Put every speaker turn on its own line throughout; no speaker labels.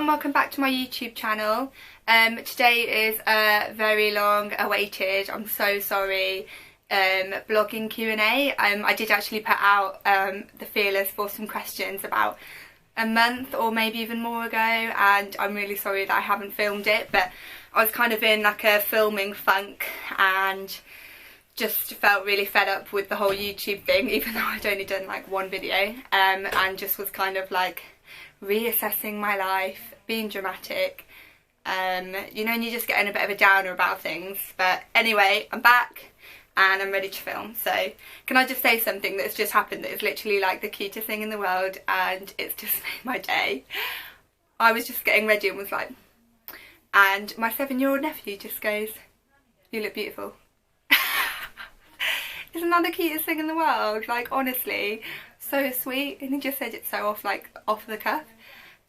welcome back to my YouTube channel. Today is a very long awaited, I'm so sorry, blogging Q&A. I did actually put out the feelers for some questions about a month or maybe even more ago, and I'm really sorry that I haven't filmed it, but I was kind of in like a filming funk and just felt really fed up with the whole YouTube thing, even though I'd only done like one video, and just was kind of like reassessing my life, being dramatic, you know, and you just get in a bit of a downer about things. But anyway, I'm back and I'm ready to film. So can I just say something that's just happened that is literally like the cutest thing in the world, and it's just made my day. I was just getting ready and was like, and my 7-year-old nephew just goes, "You look beautiful." Isn't that the cutest thing in the world? Like, honestly, so sweet. And he just said it so off the cuff.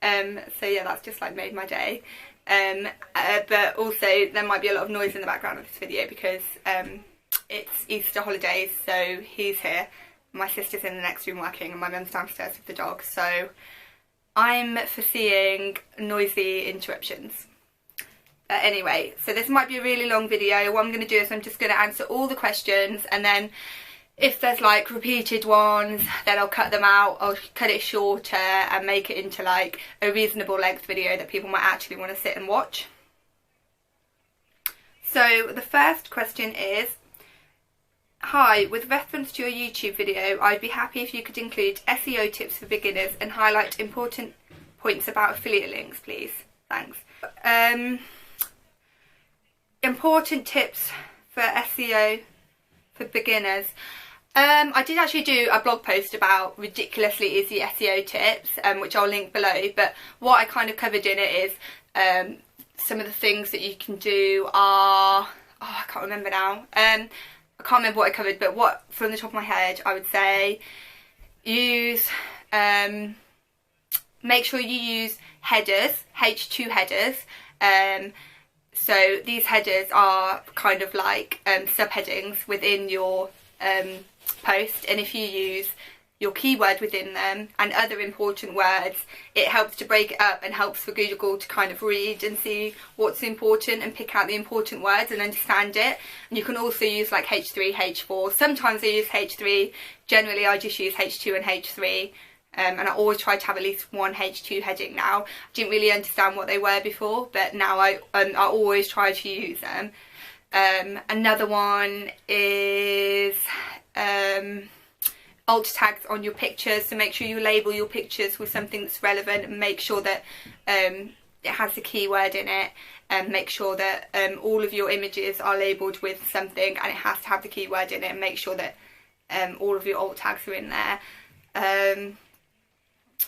So yeah, that's just like made my day. But also there might be a lot of noise in the background of this video because it's Easter holidays, so he's here. My sister's in the next room working and my mum's downstairs with the dog. So I'm foreseeing noisy interruptions. Anyway, so this might be a really long video. What I'm going to do is I'm just going to answer all the questions, and then if there's like repeated ones, then I'll cut them out. I'll cut it shorter and make it into like a reasonable length video that people might actually want to sit and watch. So the first question is, "Hi, with reference to your YouTube video, I'd be happy if you could include SEO tips for beginners and highlight important points about affiliate links, please. Thanks." Important tips for SEO for beginners. I did actually do a blog post about ridiculously easy SEO tips, which I'll link below, but what I kind of covered in it is some of the things that you can do are, I can't remember now. I can't remember what I covered, but what from the top of my head I would say, use make sure you use headers, H2 headers. So these headers are kind of like subheadings within your post, and if you use your keyword within them and other important words, it helps to break it up and helps for Google to kind of read and see what's important and pick out the important words and understand it. And you can also use like H3, H4. Sometimes I use H3, generally I just use H2 and H3. And I always try to have at least one H2 heading now. I didn't really understand what they were before, but now I always try to use them. Another one is alt tags on your pictures, so make sure you label your pictures with something that's relevant and make sure that it has a keyword in it, and make sure that all of your images are labelled with something and it has to have the keyword in it, and make sure that all of your alt tags are in there.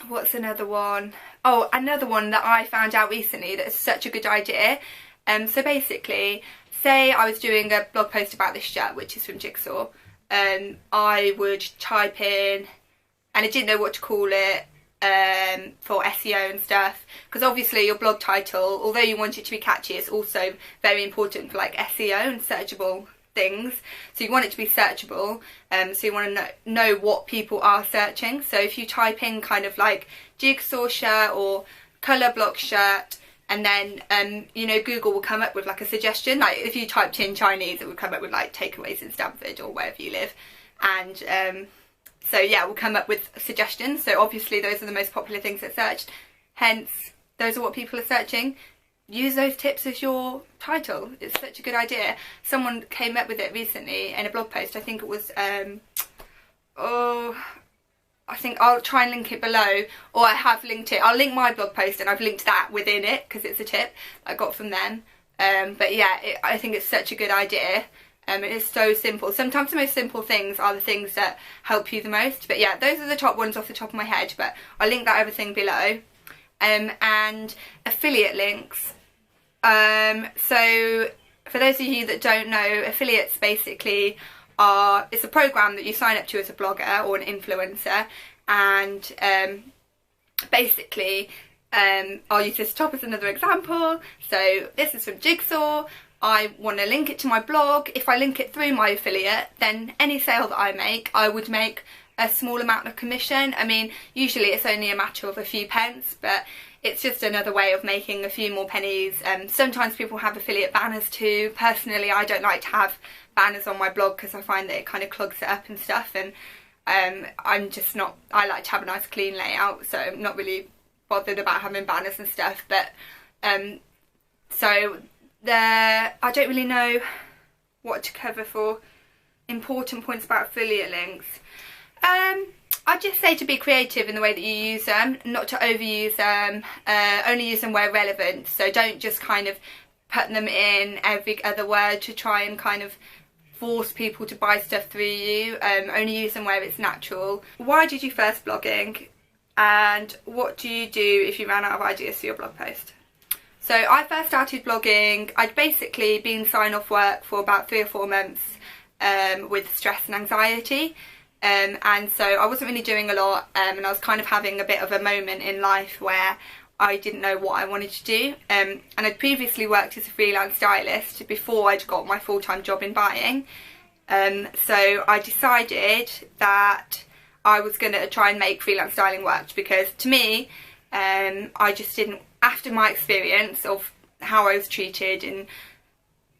What's another one? Oh, another one that I found out recently that is such a good idea. So basically, say I was doing a blog post about this shirt, which is from Jigsaw, I would type in, and I didn't know what to call it for SEO and stuff, because obviously your blog title, although you want it to be catchy, is also very important for like SEO and searchable things. So you want it to be searchable, so you want to know what people are searching. So if you type in kind of like Jigsaw shirt or colour block shirt, and then you know, Google will come up with like a suggestion. Like if you typed in Chinese, it would come up with like takeaways in Stamford or wherever you live, and so yeah, we'll come up with suggestions. So obviously those are the most popular things that searched, hence those are what people are searching. Use those tips as your title. It's such a good idea. Someone came up with it recently in a blog post. I think it was I think I'll try and link it below, or I have linked it. I'll link my blog post and I've linked that within it because it's a tip I got from them. But yeah, I think it's such a good idea. It is so simple. Sometimes the most simple things are the things that help you the most. But yeah, those are the top ones off the top of my head, but I'll link that everything below. And affiliate links. So for those of you that don't know, affiliates basically are, it's a program that you sign up to as a blogger or an influencer, and basically I'll use this top as another example. So this is from Jigsaw. I want to link it to my blog. If I link it through my affiliate, then any sale that I make, I would make a small amount of commission. I mean, usually it's only a matter of a few pence, but it's just another way of making a few more pennies. Sometimes people have affiliate banners too. Personally, I don't like to have banners on my blog because I find that it kind of clogs it up and stuff, and I'm just not, I like to have a nice clean layout, so I'm not really bothered about having banners and stuff. But so I don't really know what to cover for important points about affiliate links. I'd just say to be creative in the way that you use them, not to overuse them, only use them where relevant. So don't just kind of put them in every other word to try and kind of force people to buy stuff through you. Only use them where it's natural. Why did you first blogging, and what do you do if you ran out of ideas for your blog post? So I first started blogging, I'd basically been signed off work for about 3 or 4 months with stress and anxiety. And so I wasn't really doing a lot, and I was kind of having a bit of a moment in life where I didn't know what I wanted to do. And I'd previously worked as a freelance stylist before I'd got my full-time job in buying. So I decided that I was going to try and make freelance styling work, because to me, I just didn't, after my experience of how I was treated and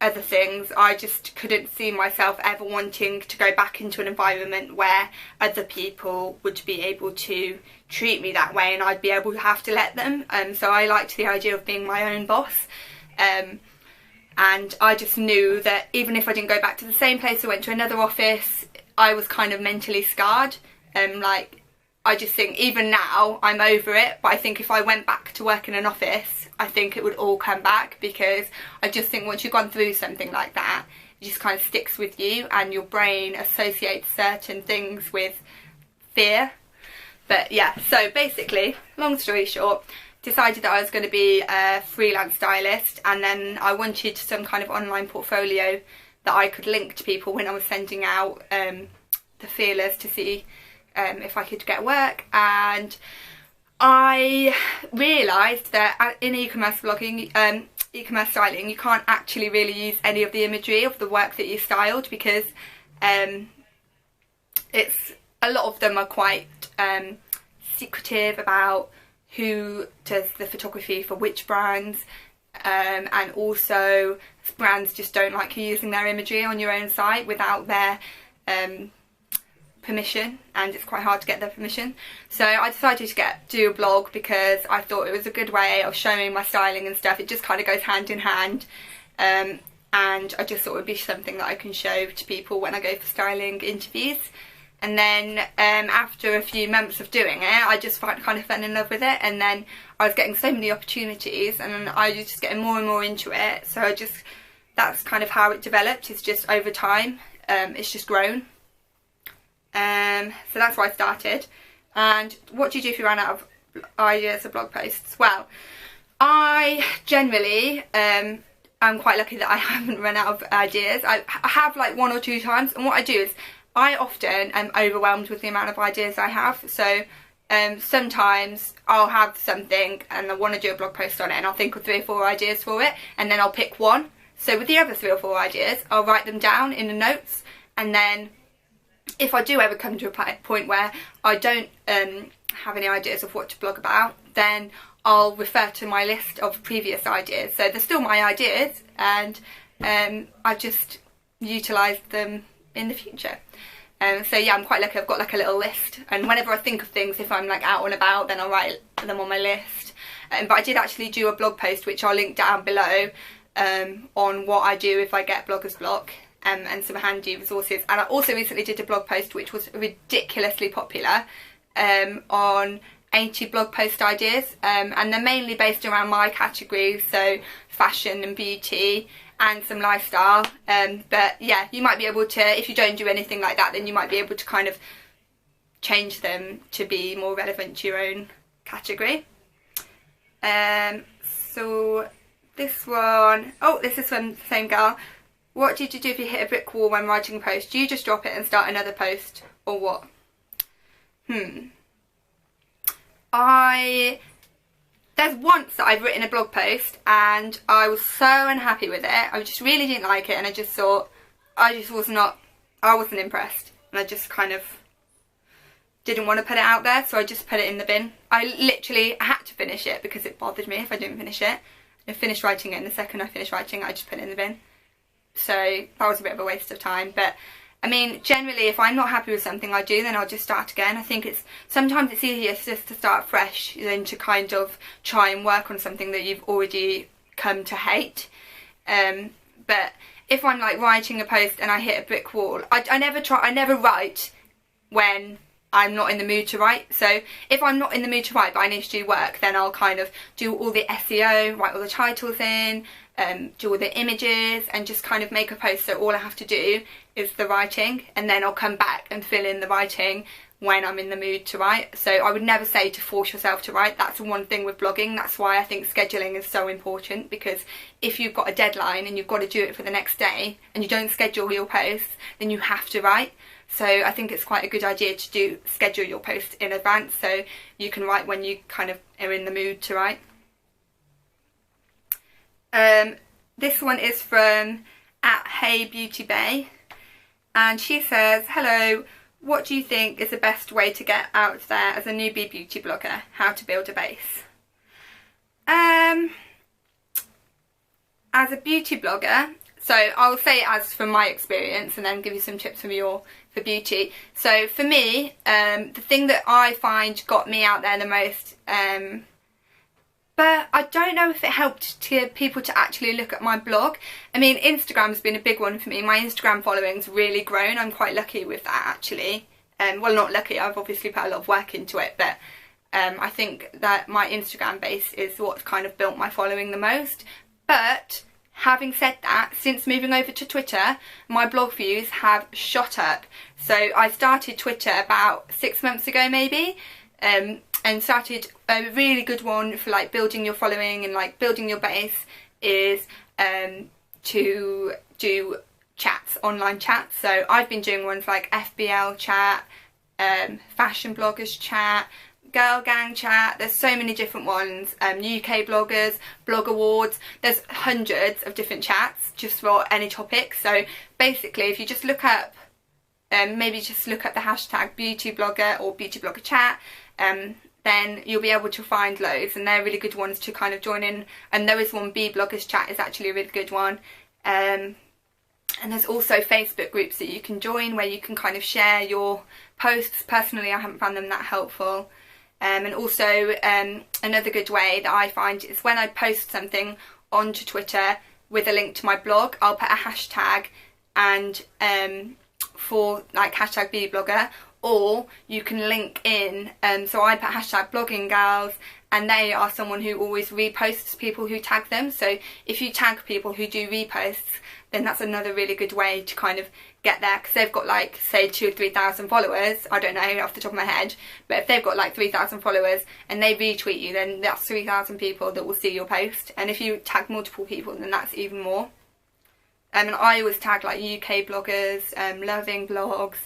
other things, I just couldn't see myself ever wanting to go back into an environment where other people would be able to treat me that way and I'd be able to have to let them. So I liked the idea of being my own boss, and I just knew that even if I didn't go back to the same place, I went to another office, I was kind of mentally scarred. Like, I just think even now I'm over it, but I think if I went back to work in an office, I think it would all come back, because I just think once you've gone through something like that, it just kind of sticks with you and your brain associates certain things with fear. But yeah, so basically, long story short, decided that I was going to be a freelance stylist, and then I wanted some kind of online portfolio that I could link to people when I was sending out the feelers to see if I could get work. And I realised that in e-commerce blogging, e-commerce styling, you can't actually really use any of the imagery of the work that you styled, because it's, a lot of them are quite secretive about who does the photography for which brands, and also brands just don't like you using their imagery on your own site without their permission, and it's quite hard to get their permission. So I decided to do a blog because I thought it was a good way of showing my styling and stuff. It just kind of goes hand in hand, and I just thought it would be something that I can show to people when I go for styling interviews. And then after a few months of doing it, I just kind of fell in love with it, and then I was getting so many opportunities and I was just getting more and more into it. So that's kind of how it developed. It's just over time, it's just grown. So that's why I started. And what do you do if you run out of ideas for blog posts? Well, I generally I'm quite lucky that I haven't run out of ideas. I have like 1 or 2 times, and what I do is I often am overwhelmed with the amount of ideas I have. So sometimes I'll have something and I want to do a blog post on it, and I'll think of 3 or 4 ideas for it, and then I'll pick one. So with the other 3 or 4 ideas, I'll write them down in the notes, and then if I do ever come to a point where I don't have any ideas of what to blog about, then I'll refer to my list of previous ideas. So they're still my ideas, and I've just utilised them in the future. So yeah, I'm quite lucky. I've got like a little list, and whenever I think of things, if I'm like out and about, then I'll write them on my list. But I did actually do a blog post, which I'll link down below, on what I do if I get bloggers block, and some handy resources. And I also recently did a blog post which was ridiculously popular, on 80 blog post ideas, and they're mainly based around my categories, so fashion and beauty and some lifestyle. But yeah, you might be able to, if you don't do anything like that, then you might be able to kind of change them to be more relevant to your own category. So this one, oh, this is from the same girl. What did you do if you hit a brick wall when writing a post? Do you just drop it and start another post, or what? There's once that I've written a blog post and I was so unhappy with it. I just really didn't like it, and I just thought I wasn't impressed, and I just kind of didn't want to put it out there, so I just put it in the bin. I had to finish it because it bothered me if I didn't finish it. I finished writing it, and the second I finished writing, I just put it in the bin. So that was a bit of a waste of time. But I mean, generally, if I'm not happy with something I do, then I'll just start again. I think sometimes it's easier just to start fresh than to kind of try and work on something that you've already come to hate. But if I'm like writing a post and I hit a brick wall, I never write when I'm not in the mood to write. So if I'm not in the mood to write but I need to do work, then I'll kind of do all the SEO, write all the titles in, do all the images, and just kind of make a post so all I have to do is the writing, and then I'll come back and fill in the writing when I'm in the mood to write. So I would never say to force yourself to write. That's one thing with blogging. That's why I think scheduling is so important, because if you've got a deadline and you've got to do it for the next day and you don't schedule your posts, then you have to write. So I think it's quite a good idea to schedule your posts in advance so you can write when you kind of are in the mood to write. This one is from @HeyBeautyBay, and she says, hello, what do you think is the best way to get out there as a newbie beauty blogger? How to build a base? As a beauty blogger, so I'll say as from my experience and then give you some tips for beauty. So for me, the thing that I find got me out there the most, but I don't know if it helped to people to actually look at my blog. I mean, Instagram's been a big one for me. My Instagram following's really grown. I'm quite lucky with that, actually. Well, not lucky, I've obviously put a lot of work into it, but I think that my Instagram base is what kind of built my following the most. But having said that, since moving over to Twitter, my blog views have shot up. So I started Twitter about 6 months ago maybe, and started a really good one for like building your following and like building your base is to do chats, online chats. So I've been doing ones like FBL chat, fashion bloggers chat, girl gang chat. There's so many different ones. UK bloggers, blog awards. There's hundreds of different chats just for any topic. So basically, if you just look up, maybe just look up the hashtag beauty blogger or beauty blogger chat, then you'll be able to find loads, and they're really good ones to kind of join in. And there is one, Bee Bloggers Chat is actually a really good one. And there's also Facebook groups that you can join where you can kind of share your posts. Personally, I haven't found them that helpful. And also another good way that I find is when I post something onto Twitter with a link to my blog, I'll put a hashtag and for like hashtag #BeBlogger, or you can link in, so I put hashtag blogging gals, and they are someone who always reposts people who tag them. So if you tag people who do reposts, then that's another really good way to kind of get there, because they've got like say 2,000 or 3,000 followers, I don't know off the top of my head, but if they've got like 3,000 followers and they retweet you, then that's 3,000 people that will see your post. And if you tag multiple people, then that's even more. And I always tag like UK bloggers, loving blogs,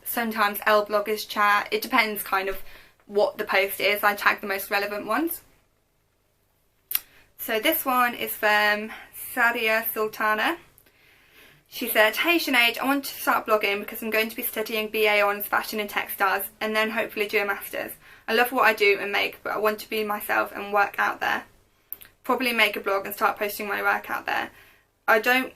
sometimes L bloggers chat. It depends kind of what the post is. I tag the most relevant ones. So this one is from Sadia Sultana. She said, hey Sinead, I want to start blogging because I'm going to be studying BA Honours Fashion and Textiles and then hopefully do a Masters. I love what I do and make, but I want to be myself and work out there. Probably make a blog and start posting my work out there. I don't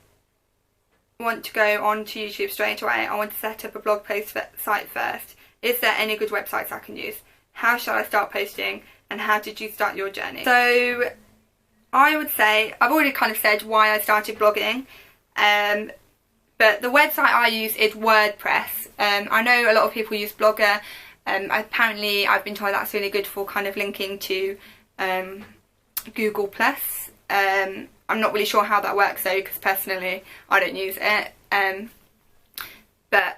want to go on to YouTube straight away. I want to set up a blog post site first. Is there any good websites I can use? How shall I start posting? And how did you start your journey? So I would say, I've already kind of said why I started blogging, but the website I use is WordPress. I know a lot of people use Blogger. Apparently I've been told that's really good for kind of linking to Google+. I'm not really sure how that works though, because personally I don't use it, but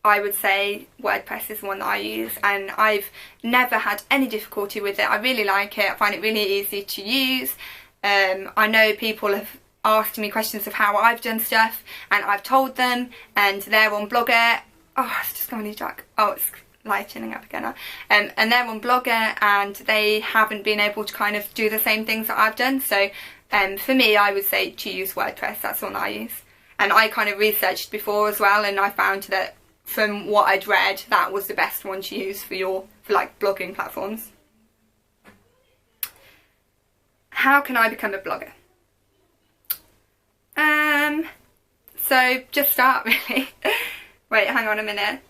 I would say WordPress is one that I use, and I've never had any difficulty with it. I really like it. I find it really easy to use. I know people have asked me questions of how I've done stuff, and I've told them, and they're on Blogger. Oh, it's just going really dark. Oh, it's lightening up again now. And they're on Blogger, and they haven't been able to kind of do the same things that I've done. So for me, I would say to use WordPress. That's the one I use. And I kind of researched before as well, and I found that from what I'd read, that was the best one to use for like blogging platforms. How can I become a blogger? So just start, really. Wait, hang on a minute.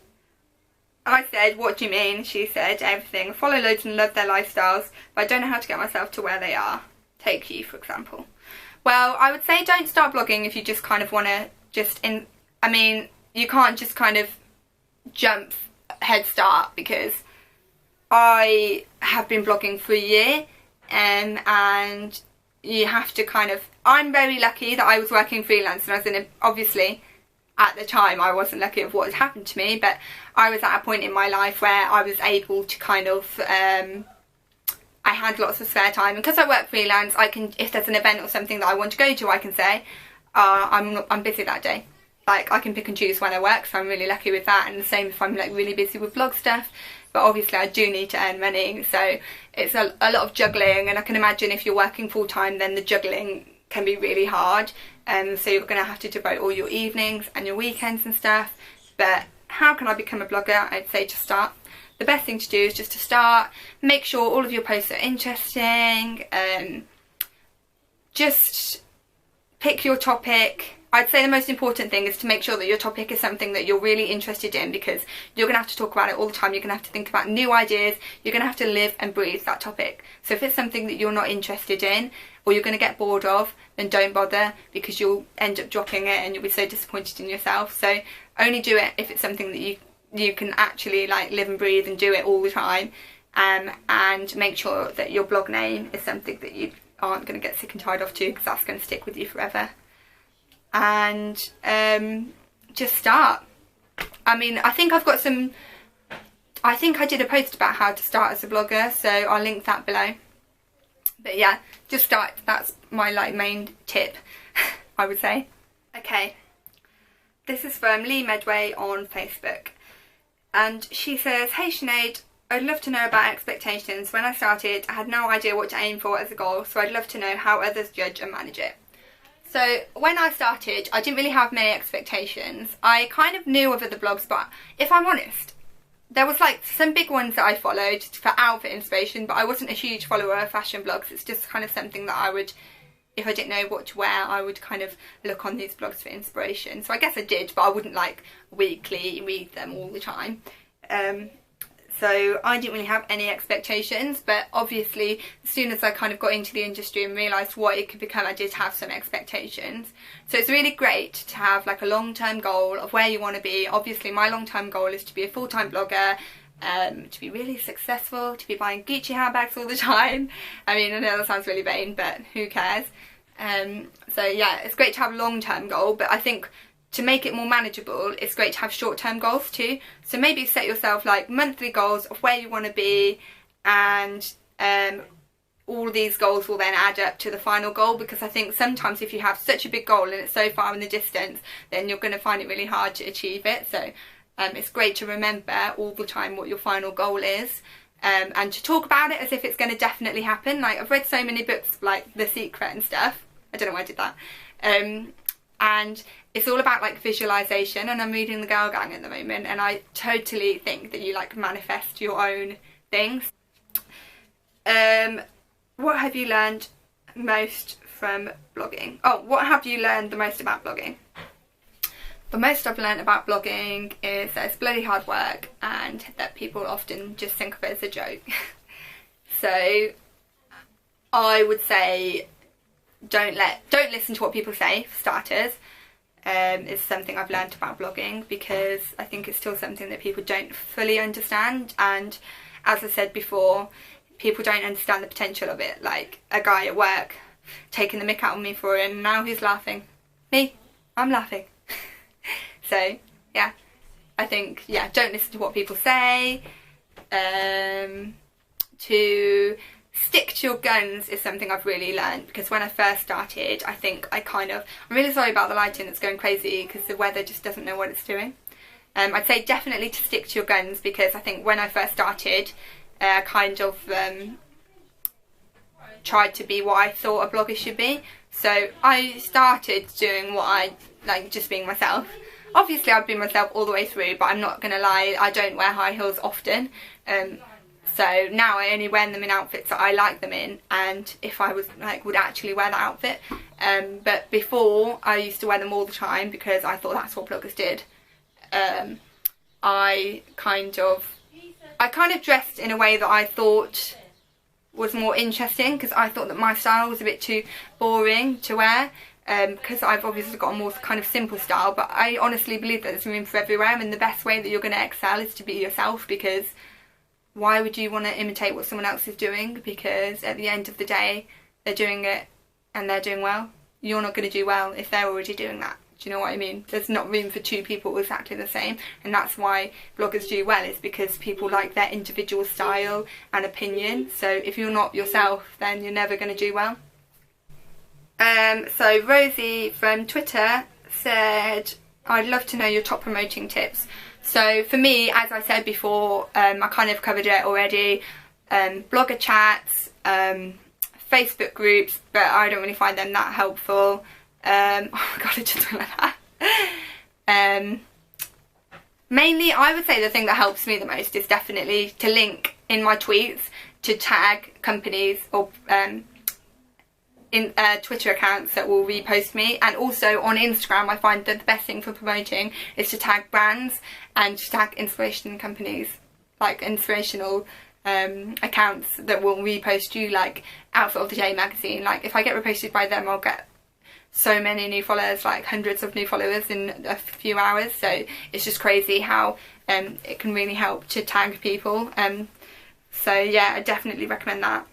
I said, what do you mean? She said, everything. I follow loads and love their lifestyles, but I don't know how to get myself to where they are. Take you, for example. Well, I would say don't start blogging if you just kind of want to I mean, you can't just kind of jump head start, because I have been blogging for a year, and you have to kind of, I'm very lucky that I was working freelance, and I was in obviously at the time I wasn't lucky of what had happened to me, but I was at a point in my life where I was able to kind of I had lots of spare time, and because I work freelance, I can, if there's an event or something that I want to go to, I can say I'm busy that day. Like, I can pick and choose when I work, so I'm really lucky with that. And the same if I'm like really busy with blog stuff, but obviously I do need to earn money, so it's a lot of juggling. And I can imagine if you're working full-time, then the juggling can be really hard, so you're going to have to devote all your evenings and your weekends and stuff. But how can I become a blogger? I'd say just start. The best thing to do is just to start, make sure all of your posts are interesting, just pick your topic. I'd say the most important thing is to make sure that your topic is something that you're really interested in, because you're going to have to talk about it all the time. You're going to have to think about new ideas. You're going to have to live and breathe that topic. So if it's something that you're not interested in, or you're going to get bored of, then don't bother, because you'll end up dropping it and you'll be so disappointed in yourself. So only do it if it's something that you can actually like live and breathe and do it all the time, and make sure that your blog name is something that you aren't going to get sick and tired of too, because that's going to stick with you forever. And just start. I mean, I think I did a post about how to start as a blogger, so I'll link that below. But yeah, just start. That's my like main tip, I would say. Okay, this is from Lee Medway on Facebook, and she says, "Hey Sinead, I'd love to know about expectations. When I started, I had no idea what to aim for as a goal, so I'd love to know how others judge and manage it." So when I started, I didn't really have many expectations. I kind of knew of other blogs, but if I'm honest, there was like some big ones that I followed for outfit inspiration, but I wasn't a huge follower of fashion blogs. It's just kind of something that I would, if I didn't know what to wear, I would kind of look on these blogs for inspiration. So I guess I did, but I wouldn't like weekly read them all the time. So I didn't really have any expectations, but obviously as soon as I kind of got into the industry and realised what it could become, I did have some expectations. So it's really great to have like a long-term goal of where you want to be. Obviously my long-term goal is to be a full-time blogger, to be really successful, to be buying Gucci handbags all the time. I mean, I know that sounds really vain, but who cares? So yeah, it's great to have a long-term goal, but I think to make it more manageable, it's great to have short-term goals too. So maybe set yourself like monthly goals of where you want to be, and all these goals will then add up to the final goal, because I think sometimes if you have such a big goal and it's so far in the distance, then you're going to find it really hard to achieve it. So it's great to remember all the time what your final goal is, and to talk about it as if it's going to definitely happen. Like, I've read so many books like The Secret and stuff. I don't know why I did that. And it's all about like visualization, and I'm reading The Girl Gang at the moment, and I totally think that you like manifest your own things. What have you learned most from blogging? Oh, what have you learned the most about blogging? The most I've learned about blogging is that it's bloody hard work, and that people often just think of it as a joke. So I would say don't listen to what people say, for starters. Is something I've learned about blogging, because I think it's still something that people don't fully understand, and as I said before, people don't understand the potential of it. Like a guy at work taking the mick out on me for it, and now he's laughing. Me, I'm laughing. So yeah, I think, yeah, don't listen to what people say. To stick to your guns is something I've really learned, because when I first started, I think I'm really sorry about the lighting that's going crazy, because the weather just doesn't know what it's doing. I'd say definitely to stick to your guns, because I think when I first started, I kind of tried to be what I thought a blogger should be. So I started doing what I like, just being myself. Obviously I'd be myself all the way through, but I'm not gonna lie, I don't wear high heels often. So now I only wear them in outfits that I like them in, and if I was like would actually wear that outfit. But before I used to wear them all the time because I thought that's what bloggers did. I kind of dressed in a way that I thought was more interesting, because I thought that my style was a bit too boring to wear, because I've obviously got a more kind of simple style, but I honestly believe that there's room for everywhere, and the best way that you're going to excel is to be yourself, because why would you want to imitate what someone else is doing? Because at the end of the day, they're doing it and they're doing well. You're not going to do well if they're already doing that. Do you know what I mean? There's not room for two people exactly the same, and that's why bloggers do well, is because people like their individual style and opinion. So if you're not yourself, then you're never going to do well. So Rosie from Twitter said, I'd love to know your top promoting tips. So for me, as I said before, I kind of covered it already. Blogger chats, Facebook groups, but I don't really find them that helpful. Oh my god, I just went like that. Mainly, I would say the thing that helps me the most is definitely to link in my tweets, to tag companies or in Twitter accounts that will repost me, and also on Instagram I find that the best thing for promoting is to tag brands and to tag inspiration companies, like inspirational accounts that will repost you, like Outfit of the Day magazine. Like if I get reposted by them, I'll get so many new followers, like hundreds of new followers in a few hours. So it's just crazy how it can really help to tag people. So yeah, I definitely recommend that.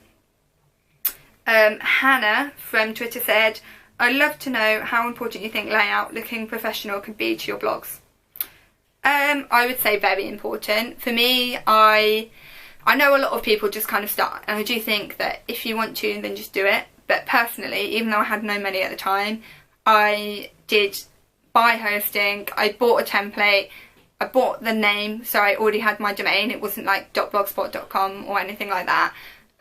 Hannah from Twitter said, I'd love to know how important you think layout, looking professional, could be to your blogs. I would say very important. For me, I know a lot of people just kind of start, and I do think that if you want to, then just do it. But personally, even though I had no money at the time, I did buy hosting, I bought a template, I bought the name, so I already had my domain. It wasn't like .blogspot.com or anything like that,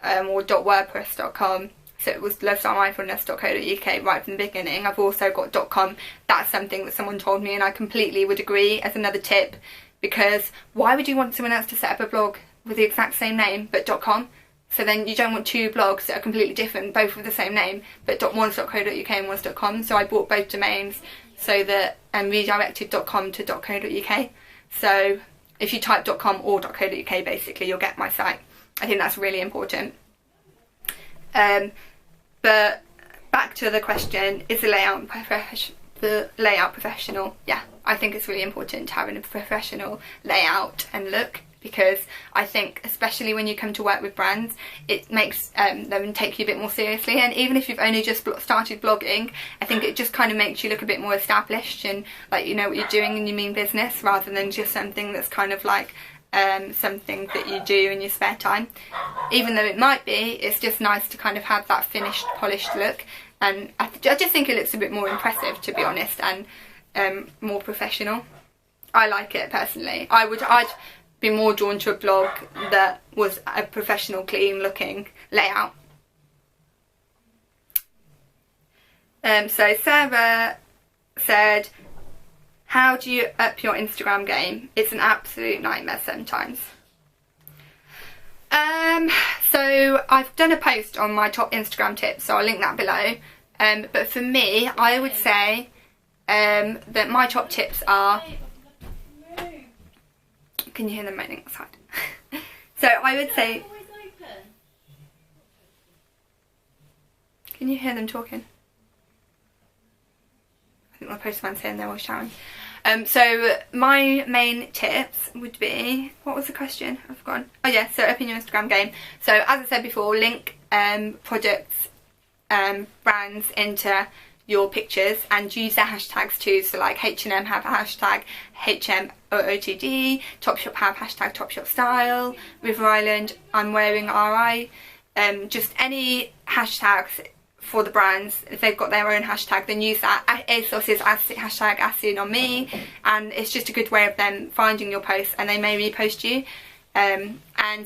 or .wordpress.com. So it was lifestylemindfulness.co.uk right from the beginning. I've also got .com. That's something that someone told me, and I completely would agree as another tip, because why would you want someone else to set up a blog with the exact same name but .com? So then you don't want two blogs that are completely different, both with the same name, but one's .co.uk and one's .com. So I bought both domains so that redirected .com to .co.uk. So if you type .com or .co.uk, basically you'll get my site. I think that's really important. But back to the question, is the layout professional? Yeah, I think it's really important to have a professional layout and look, because I think especially when you come to work with brands, it makes them take you a bit more seriously. And even if you've only just started blogging, I think it just kind of makes you look a bit more established and like you know what you're doing and you mean business, rather than just something that's kind of like something that you do in your spare time. Even though it might be, it's just nice to kind of have that finished, polished look, and I just think it looks a bit more impressive, to be honest, and more professional. I like it personally. I'd be more drawn to a blog that was a professional, clean looking layout. So Sarah said, how do you up your Instagram game? It's an absolute nightmare sometimes. So I've done a post on my top Instagram tips, so I'll link that below. But for me, I would say that my top tips are... Can you hear them moaning outside? So I would say... Can you hear them talking? I think my postman's here and they're all shouting. So my main tips would be, what was the question? I've forgotten. Oh yeah, so up in your Instagram game. So as I said before, link products, brands into your pictures and use their hashtags too. So like H&M have a hashtag HMOOTD, Topshop have hashtag Topshopstyle, River Island I'm wearing RI. Just any hashtags for the brands. If they've got their own hashtag, then use that. ASOS is hashtag Asin on me, and it's just a good way of them finding your posts and they may repost you. And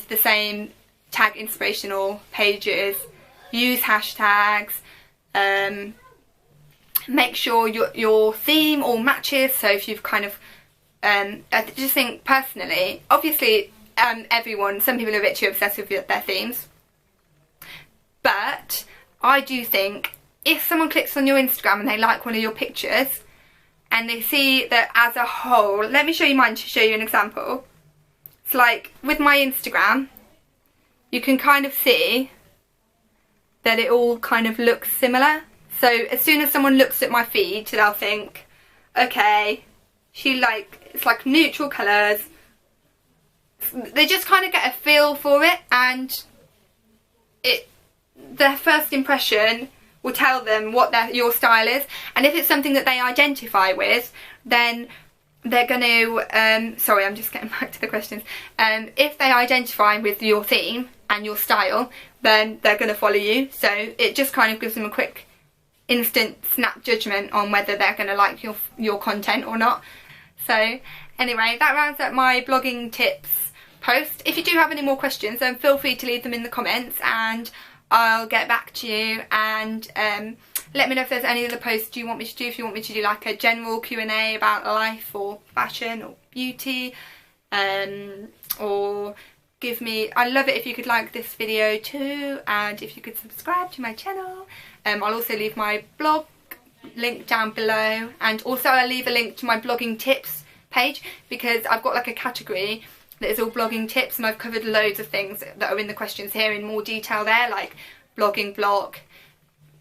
the same, tag inspirational pages, use hashtags. make sure your theme all matches. So if you've kind of, I just think personally, obviously some people are a bit too obsessed with their themes, but I do think if someone clicks on your Instagram and they like one of your pictures and they see that as a whole, let me show you mine to show you an example. It's like with my Instagram, you can kind of see that it all kind of looks similar. So as soon as someone looks at my feed, they'll think, okay, it's like neutral colours. They just kind of get a feel for it, and their first impression will tell them what your style is. And if it's something that they identify with, then they're going to, sorry, I'm just getting back to the questions. If they identify with your theme and your style, then they're going to follow you. So it just kind of gives them a quick, instant snap judgment on whether they're going to like your content or not. So anyway, that rounds up my blogging tips post. If you do have any more questions, then feel free to leave them in the comments and I'll get back to you. And let me know if there's any other posts you want me to do. If you want me to do like a general Q&A about life or fashion or beauty, or I love it if you could like this video too, and if you could subscribe to my channel. I'll also leave my blog link down below, and also I'll leave a link to my blogging tips page, because I've got like a category that is all blogging tips, and I've covered loads of things that are in the questions here in more detail there, like blogging block,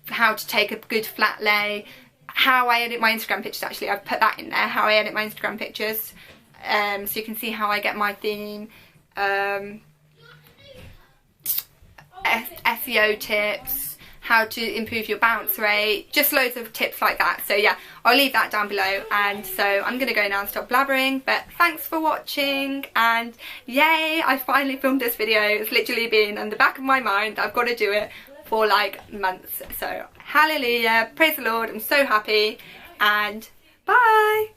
how to take a good flat lay, how I edit my Instagram pictures. Actually, I've put that in there, how I edit my Instagram pictures, so you can see how I get my theme, SEO tips, how to improve your bounce rate, just loads of tips like that. So yeah, I'll leave that down below, and so I'm gonna go now and stop blabbering. But thanks for watching, and yay, I finally filmed this video. It's literally been on the back of my mind that I've got to do it for like months. So hallelujah, praise the Lord, I'm so happy, and bye.